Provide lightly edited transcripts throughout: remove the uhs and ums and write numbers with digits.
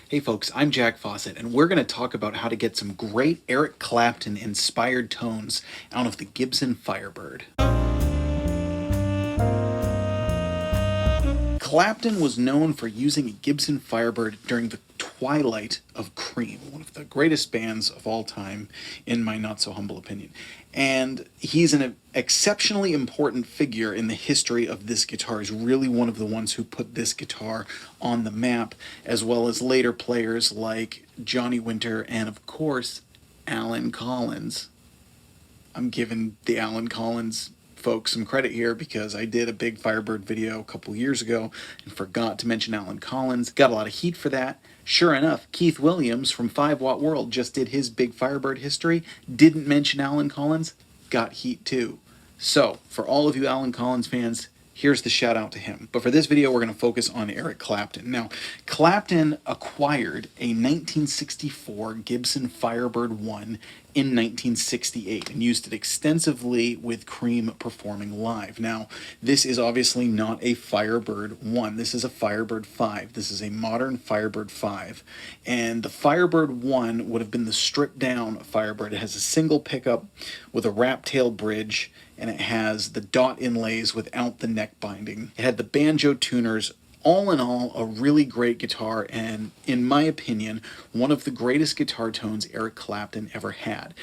Hey folks, I'm Jack Fossett, and we're going to talk about how to get some great Eric Clapton inspired tones out of the Gibson Firebird. Clapton was known for using a Gibson Firebird during the twilight of Cream, one of the greatest bands of all time, in my not so humble opinion. And he's an exceptionally important figure in the history of this guitar. He's really one of the ones who put this guitar on the map, as well as later players like Johnny Winter and, of course, Alan Collins. I'm giving the Alan Collins folks some credit here because I did a big Firebird video a couple years ago and forgot to mention Alan Collins. Got a lot of heat for that. Sure enough, Keith Williams from 5 Watt World just did his big Firebird history, didn't mention Alan Collins, got heat too. So, for all of you Alan Collins fans, here's the shout out to him. But for this video, we're going to focus on Eric Clapton. Now, Clapton acquired a 1964 Gibson Firebird I in 1968 and used it extensively with Cream performing live. Now, this is obviously not a Firebird I. This is a Firebird V. This is a modern Firebird V. And the Firebird I would have been the stripped down Firebird. It has a single pickup with a wrap tail bridge, and it has the dot inlays without the neck binding. It had the banjo tuners. All in all, a really great guitar, and in my opinion, one of the greatest guitar tones Eric Clapton ever had.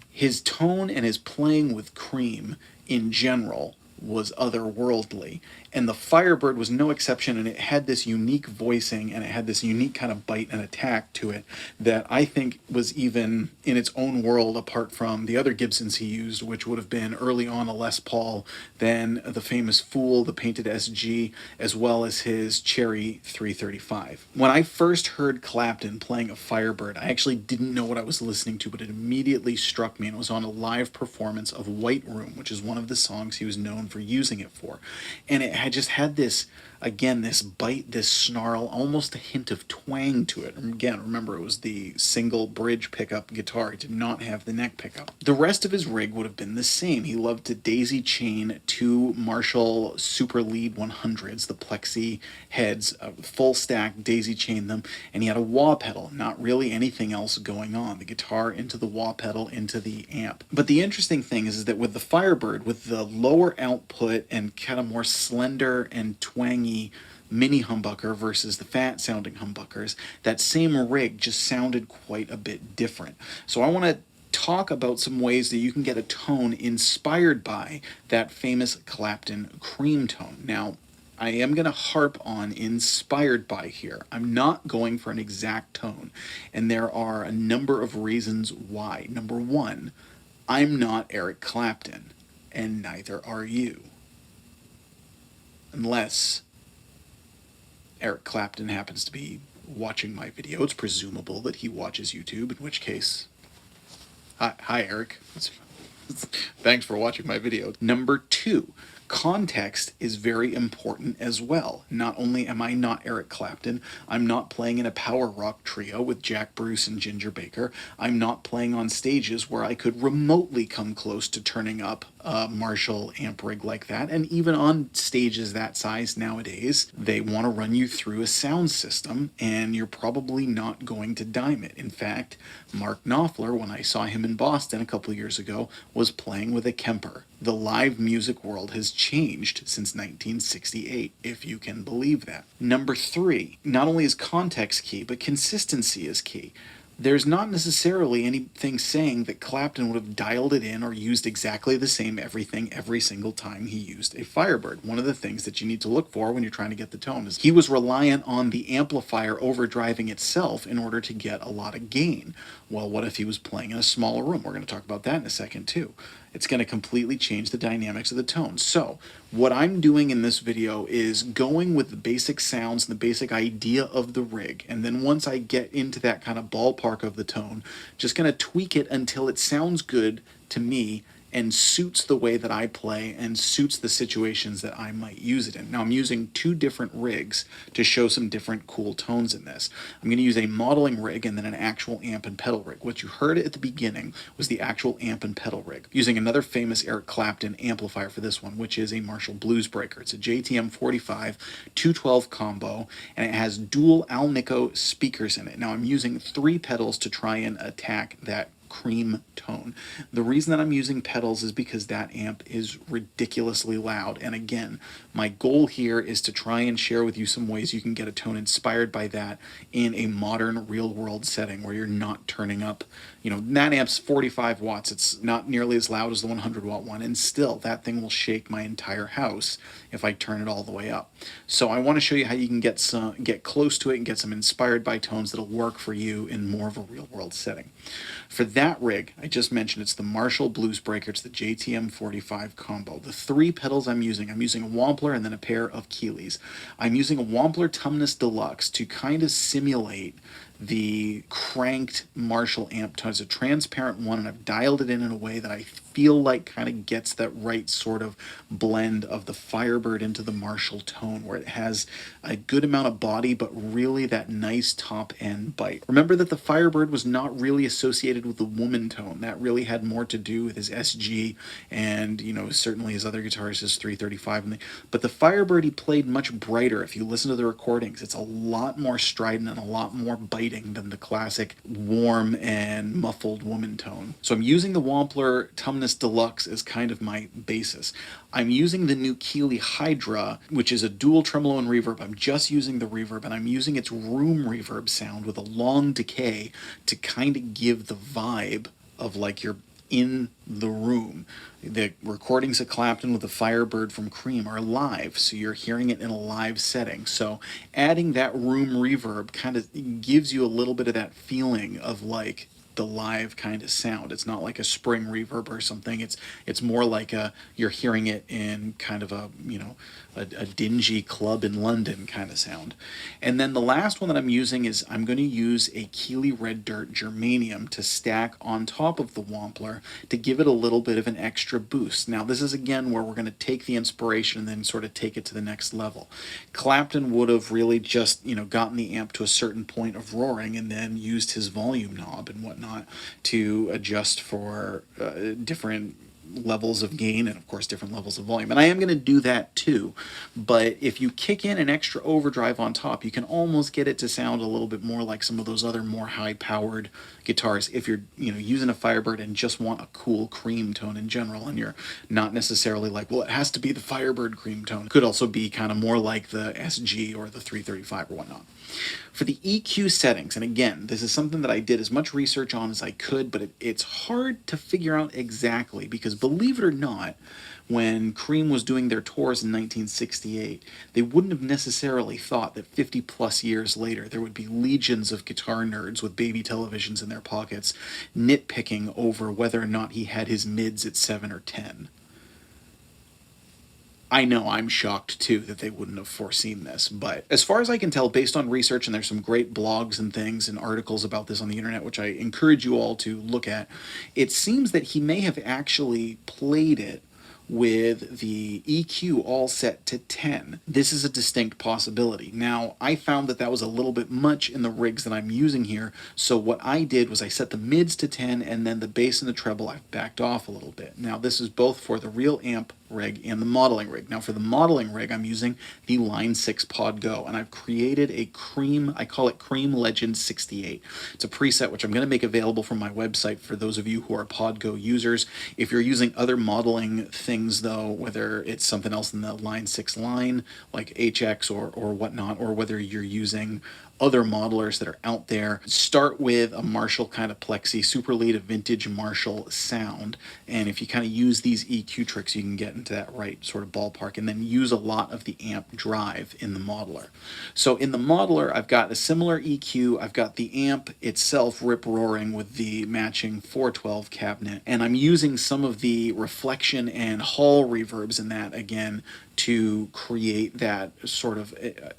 His tone and his playing with Cream in general was otherworldly, and the Firebird was no exception, and it had this unique voicing and it had this unique kind of bite and attack to it that I think was even in its own world apart from the other Gibsons he used, which would have been early on a Les Paul, then the famous Fool, the Painted SG, as well as his Cherry 335. When I first heard Clapton playing a Firebird, I actually didn't know what I was listening to, but it immediately struck me, and it was on a live performance of White Room, which is one of the songs he was known for using it for. And it had just had this, again, this bite, this snarl, almost a hint of twang to it. And again, remember, it was the single bridge pickup guitar. It did not have the neck pickup. The rest of his rig would have been the same. He loved to daisy chain 2 Marshall Super Lead 100s, the plexi heads, full stack, daisy chain them, and he had a wah pedal, not really anything else going on. The guitar into the wah pedal, into the amp. But the interesting thing is that with the Firebird, with the lower output and kind of more slender and twangy mini humbucker versus the fat sounding humbuckers, that same rig just sounded quite a bit different. So I want to talk about some ways that you can get a tone inspired by that famous Clapton Cream tone. Now, I am going to harp on inspired by here. I'm not going for an exact tone, and there are a number of reasons why. Number one, I'm not Eric Clapton, and neither are you. Unless Eric Clapton happens to be watching my video. It's presumable that he watches YouTube, in which case, hi Eric. Thanks for watching my video. Number two, context is very important as well. Not only am I not Eric Clapton, I'm not playing in a power rock trio with Jack Bruce and Ginger Baker. I'm not playing on stages where I could remotely come close to turning up a Marshall amp rig like that. And even on stages that size nowadays, they want to run you through a sound system, and you're probably not going to dime it. In fact, Mark Knopfler, when I saw him in Boston a couple years ago, was playing with a Kemper. The live music world has changed since 1968, if you can believe that. Number three, not only is context key, but consistency is key. There's not necessarily anything saying that Clapton would have dialed it in or used exactly the same everything every single time he used a Firebird. One of the things that you need to look for when you're trying to get the tone is he was reliant on the amplifier overdriving itself in order to get a lot of gain. Well, what if he was playing in a smaller room? We're going to talk about that in a second too. It's going to completely change the dynamics of the tone. So what I'm doing in this video is going with the basic sounds and the basic idea of the rig, and then once I get into that kind of ballpark of the tone, just going to tweak it until it sounds good to me and suits the way that I play and suits the situations that I might use it in. Now I'm using two different rigs to show some different cool tones in this. I'm going to use a modeling rig and then an actual amp and pedal rig. What you heard at the beginning was the actual amp and pedal rig, using another famous Eric Clapton amplifier for this one, which is a Marshall Bluesbreaker. It's a JTM45 212 combo, and it has dual Alnico speakers in it. Now I'm using 3 pedals to try and attack that cream tone. The reason that I'm using pedals is because that amp is ridiculously loud, and again, my goal here is to try and share with you some ways you can get a tone inspired by that in a modern real-world setting where you're not turning up, that amp's 45 watts. It's not nearly as loud as the 100-watt one, and still, that thing will shake my entire house if I turn it all the way up. So I want to show you how you can get close to it and get some inspired by tones that'll work for you in more of a real-world setting. For that rig, I just mentioned, it's the Marshall Bluesbreaker. It's the JTM45 combo. The 3 pedals I'm using a Wampler and then a pair of Keeleys. I'm using a Wampler Tumnus Deluxe to kind of simulate the cranked Marshall amp tone. It's a transparent one, and I've dialed it in a way that I feel like kind of gets that right sort of blend of the Firebird into the Marshall tone, where it has a good amount of body, but really that nice top end bite. Remember that the Firebird was not really associated with the woman tone. That really had more to do with his SG and, certainly his other guitars, his 335. But the Firebird, he played much brighter. If you listen to the recordings, it's a lot more strident and a lot more biting than the classic warm and muffled woman tone. So I'm using the Wampler Tumnus Deluxe as kind of my basis. I'm using the new Keeley Hydra, which is a dual tremolo and reverb. I'm just using the reverb, and I'm using its room reverb sound with a long decay to kind of give the vibe of like you're in the room. The recordings of Clapton with the Firebird from Cream are live, so you're hearing it in a live setting. So adding that room reverb kind of gives you a little bit of that feeling of like the live kind of sound. It's not like a spring reverb or something. It's more like you're hearing it in kind of a dingy club in London kind of sound. And then the last one that I'm using is I'm going to use a Keeley Red Dirt Germanium to stack on top of the Wampler to give it a little bit of an extra boost. Now this is again where we're going to take the inspiration and then sort of take it to the next level. Clapton would have really just gotten the amp to a certain point of roaring and then used his volume knob and whatnot to adjust for different levels of gain and of course different levels of volume. And I am going to do that too, but if you kick in an extra overdrive on top, you can almost get it to sound a little bit more like some of those other more high-powered guitars if you're using a Firebird and just want a cool cream tone in general, and you're not necessarily like, well, it has to be the Firebird cream tone. It could also be kind of more like the SG or the 335 or whatnot. For the EQ settings, and again, this is something that I did as much research on as I could, but it's hard to figure out exactly because, believe it or not, when Cream was doing their tours in 1968, they wouldn't have necessarily thought that 50 plus years later there would be legions of guitar nerds with baby televisions in their pockets nitpicking over whether or not he had his mids at 7 or 10. I know I'm shocked too that they wouldn't have foreseen this, but as far as I can tell, based on research, and there's some great blogs and things and articles about this on the internet, which I encourage you all to look at, it seems that he may have actually played it with the EQ all set to 10. This is a distinct possibility. Now, I found that that was a little bit much in the rigs that I'm using here, so what I did was I set the mids to 10, and then the bass and the treble I've backed off a little bit. Now, this is both for the real amp rig and the modeling rig. Now for the modeling rig, I'm using the Line 6 Pod Go, and I've created a Cream, I call it Cream Legend 68. It's a preset which I'm going to make available from my website for those of you who are Pod Go users. If you're using other modeling things though, whether it's something else in the Line 6 line, like HX or whatnot, or whether you're using other modelers that are out there, start with a Marshall kind of plexi, super lead, a vintage Marshall sound, and if you kind of use these EQ tricks, you can get into that right sort of ballpark, and then use a lot of the amp drive in the modeler. So in the modeler, I've got a similar EQ, I've got the amp itself rip-roaring with the matching 412 cabinet, and I'm using some of the reflection and hall reverbs in that again to create that sort of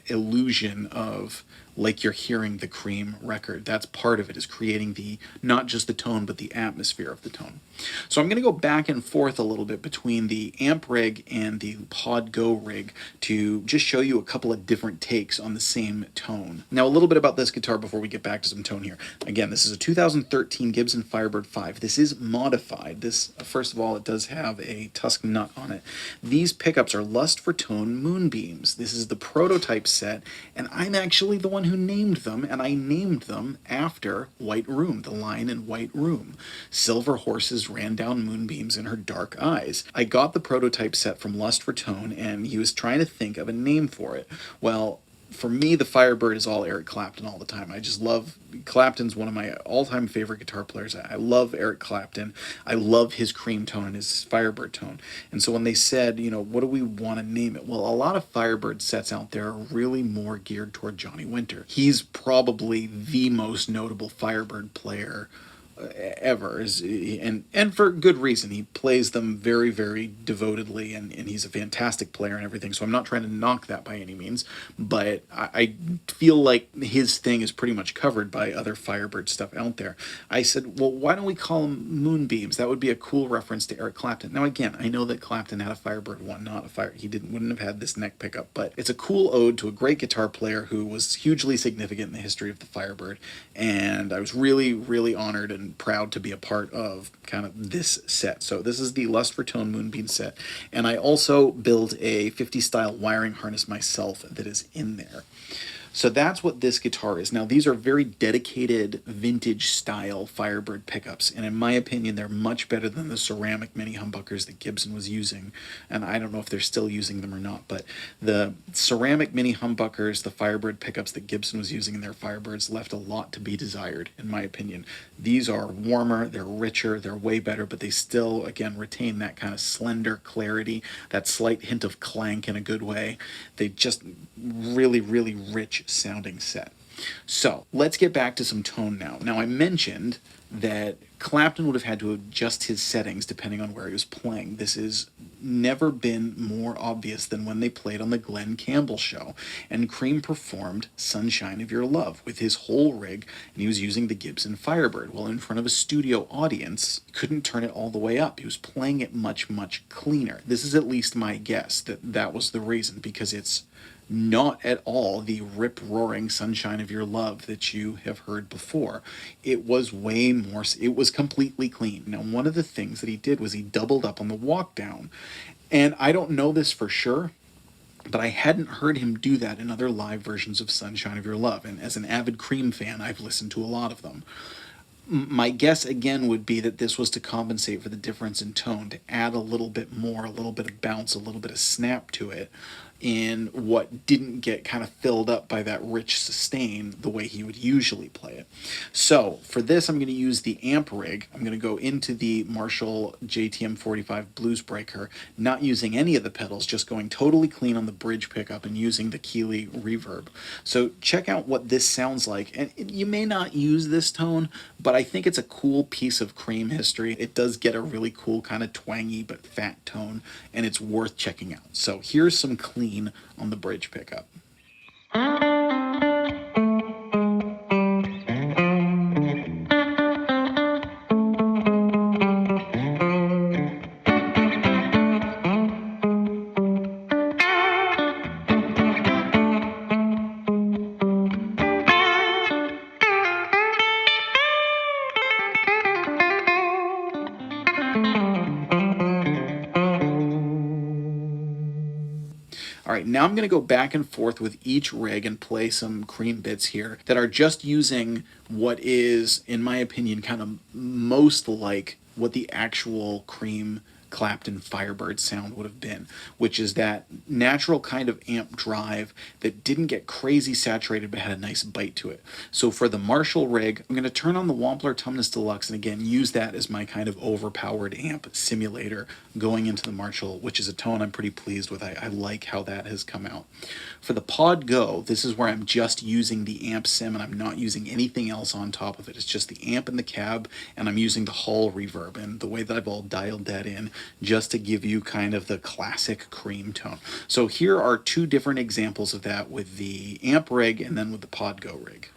illusion of like you're hearing the Cream record. That's part of it, is creating the, not just the tone, but the atmosphere of the tone. So I'm going to go back and forth a little bit between the amp rig and the Pod Go rig to just show you a couple of different takes on the same tone. Now, a little bit about this guitar before we get back to some tone here. Again, this is a 2013 Gibson Firebird V. This is modified. This, first of all, it does have a Tusk nut on it. These pickups are Lust for Tone Moonbeams. This is the prototype set, and I'm actually the one who named them, and I named them after White Room, the line in White Room. Silver horses ran down moonbeams in her dark eyes. I got the prototype set from Lust for Tone, and he was trying to think of a name for it. Well, for me, the Firebird is all Eric Clapton all the time. I just love, Clapton's one of my all-time favorite guitar players. I love Eric Clapton. I love his Cream tone and his Firebird tone. And so when they said, you know, what do we want to name it? Well, a lot of Firebird sets out there are really more geared toward Johnny Winter. He's probably the most notable Firebird player ever, and for good reason. He plays them very, very devotedly, and he's a fantastic player and everything, so I'm not trying to knock that by any means, but I feel like his thing is pretty much covered by other Firebird stuff out there. I said, well, why don't we call them Moonbeams? That would be a cool reference to Eric Clapton. Now again, I know that Clapton had a Firebird 1, not a Fire. He wouldn't have had this neck pickup, but it's a cool ode to a great guitar player who was hugely significant in the history of the Firebird, and I was really, really honored and proud to be a part of kind of this set. So this is the Lust for Tone Moonbeam set, and I also built a 50 style wiring harness myself that is in there. So that's what this guitar is. Now, these are very dedicated vintage style Firebird pickups, and in my opinion, they're much better than the ceramic mini humbuckers that Gibson was using, and I don't know if they're still using them or not, but the ceramic mini humbuckers, the Firebird pickups that Gibson was using in their Firebirds, left a lot to be desired, in my opinion. These are warmer, they're richer, they're way better, but they still, again, retain that kind of slender clarity, that slight hint of clank in a good way. They just really, really rich sounding set. So let's get back to some tone now. Now, I mentioned that Clapton would have had to adjust his settings depending on where he was playing. This has never been more obvious than when they played on the Glenn Campbell show, and Cream performed Sunshine of Your Love with his whole rig, and he was using the Gibson Firebird. Well, in front of a studio audience, couldn't turn it all the way up. He was playing it much, much cleaner. This is at least my guess, that was the reason, because it's not at all the rip-roaring Sunshine of Your Love that you have heard before. It was way more, it was completely clean. Now, one of the things that he did was he doubled up on the walk down, and I don't know this for sure, but I hadn't heard him do that in other live versions of Sunshine of Your Love, and as an avid Cream fan, I've listened to a lot of them. My guess, again, would be that this was to compensate for the difference in tone, to add a little bit more, a little bit of bounce, a little bit of snap to it, in what didn't get kind of filled up by that rich sustain the way he would usually play it. So for this, I'm going to use the amp rig. I'm going to go into the Marshall JTM45 Bluesbreaker, not using any of the pedals, just going totally clean on the bridge pickup and using the Keeley reverb. So check out what this sounds like. And you may not use this tone, but I think it's a cool piece of Cream history. It does get a really cool kind of twangy but fat tone, and it's worth checking out. So here's some clean on the bridge pickup. All right, now I'm going to go back and forth with each rig and play some Cream bits here that are just using what is, in my opinion, kind of most like what the actual Cream Clapton Firebird sound would have been, which is that natural kind of amp drive that didn't get crazy saturated but had a nice bite to it. So for the Marshall rig, I'm going to turn on the Wampler Tumnus Deluxe and again use that as my kind of overpowered amp simulator going into the Marshall, which is a tone I'm pretty pleased with. I like how that has come out. For the Pod Go, this is where I'm just using the amp sim and I'm not using anything else on top of it. It's just the amp and the cab, and I'm using the Hall reverb, and the way that I've all dialed that in just to give you kind of the classic Cream tone. So here are two different examples of that with the amp rig and then with the Podgo rig.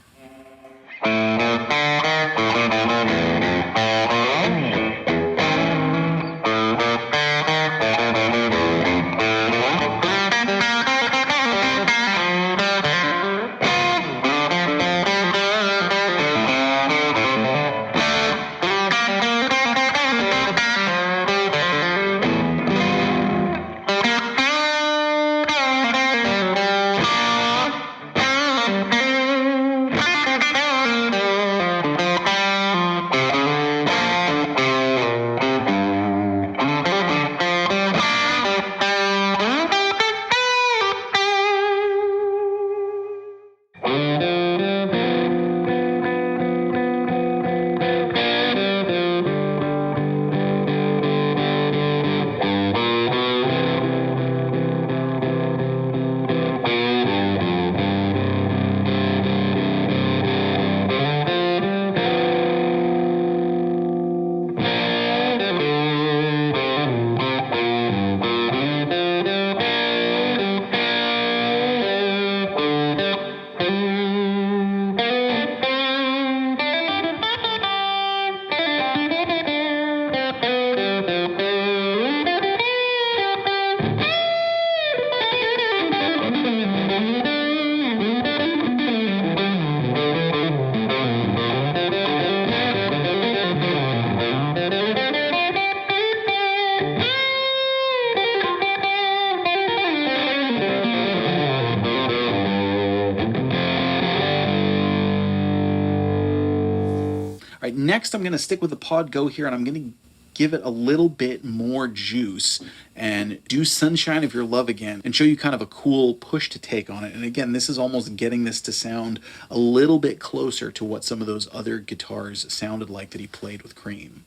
All right, next I'm going to stick with the Podgo here, and I'm going to give it a little bit more juice and do Sunshine of Your Love again and show you kind of a cool push to take on it. And again, this is almost getting this to sound a little bit closer to what some of those other guitars sounded like that he played with Cream.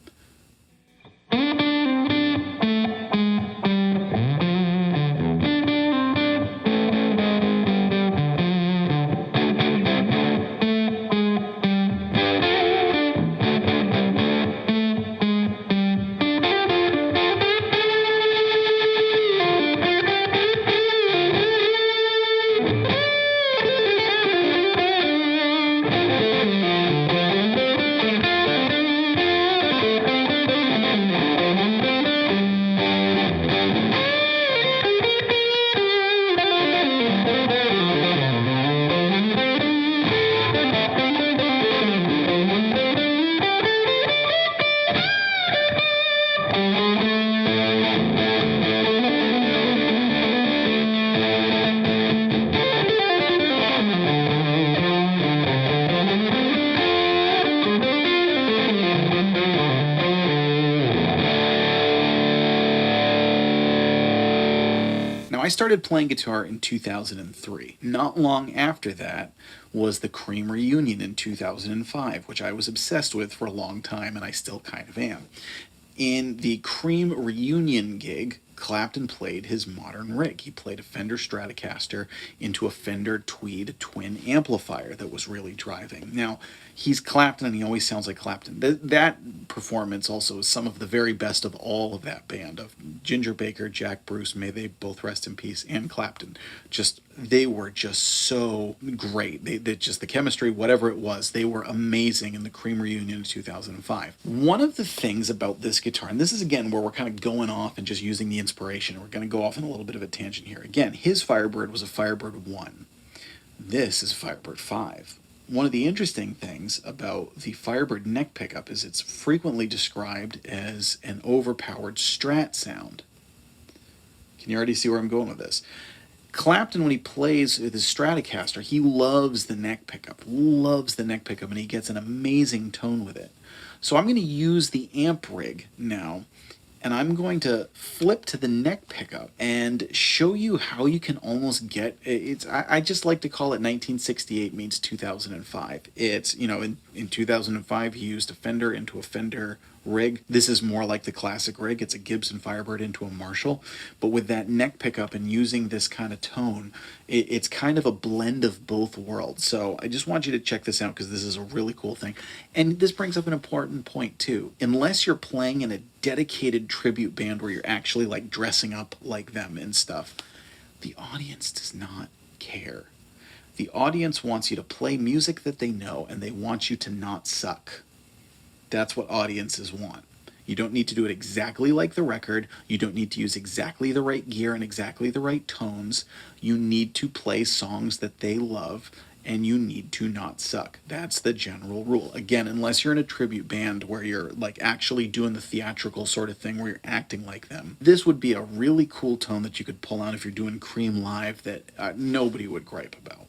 I started playing guitar in 2003. Not long after that was the Cream reunion in 2005, which I was obsessed with for a long time, and I still kind of am. In the Cream reunion gig, Clapton played his modern rig. He played a Fender Stratocaster into a Fender Tweed twin amplifier that was really driving. Now, he's Clapton and he always sounds like Clapton. That performance also is some of the very best of all of that band, of Ginger Baker, Jack Bruce, may they both rest in peace, and Clapton. They were just so great. They just, the chemistry, whatever it was, they were amazing in the Cream reunion in 2005. One of the things about this guitar, and this is again where we're kind of going off and just using the inspiration. We're going to go off on a little bit of a tangent here. Again, his Firebird was a Firebird I. This is Firebird V. One of the interesting things about the Firebird neck pickup is it's frequently described as an overpowered Strat sound. Can you already see where I'm going with this? Clapton, when he plays with his Stratocaster, he loves the neck pickup, and he gets an amazing tone with it. So I'm going to use the amp rig now, and I'm going to flip to the neck pickup and show you how you can almost get I just like to call it 1968 meets 2005. It's, you know, in 2005 he used a Fender into a Fender rig. This is more like the classic rig. It's a Gibson Firebird into a Marshall, but with that neck pickup and using this kind of tone, it's kind of a blend of both worlds. So I just want you to check this out because this is a really cool thing. And this brings up an important point too. Unless you're playing in a dedicated tribute band where you're actually like dressing up like them and stuff, the audience does not care. The audience wants you to play music that they know, and they want you to not suck. That's what audiences want. You don't need to do it exactly like the record. You don't need to use exactly the right gear and exactly the right tones. You need to play songs that they love, and you need to not suck. That's the general rule. Again, unless you're in a tribute band where you're like actually doing the theatrical sort of thing where you're acting like them, this would be a really cool tone that you could pull out if you're doing Cream live that nobody would gripe about.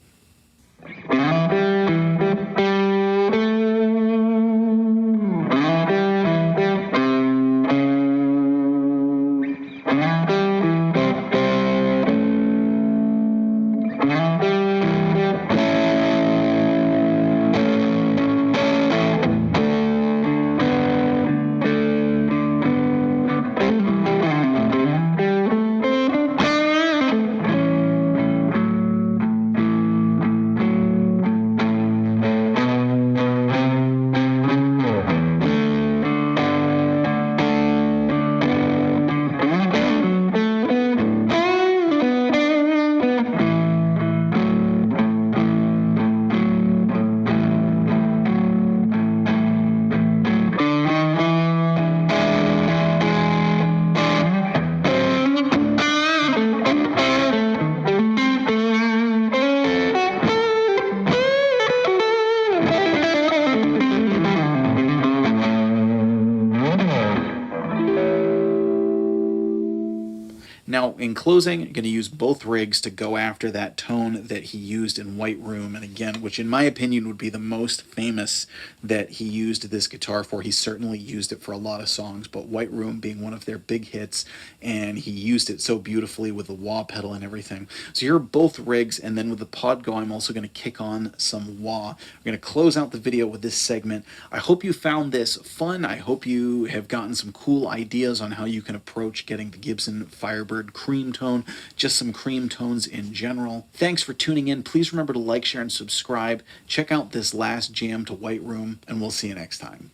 Now, in closing, I'm going to use both rigs to go after that tone that he used in White Room, and again, which in my opinion would be the most famous that he used this guitar for. He certainly used it for a lot of songs, but White Room being one of their big hits, and he used it so beautifully with the wah pedal and everything. So here are both rigs, and then with the pod go, I'm also going to kick on some wah. We're going to close out the video with this segment. I hope you found this fun. I hope you have gotten some cool ideas on how you can approach getting the Gibson Firebird cream tone, just some cream tones in general. Thanks for tuning in. Please remember to like, share, and subscribe. Check out this last jam to White Room, and we'll see you next time.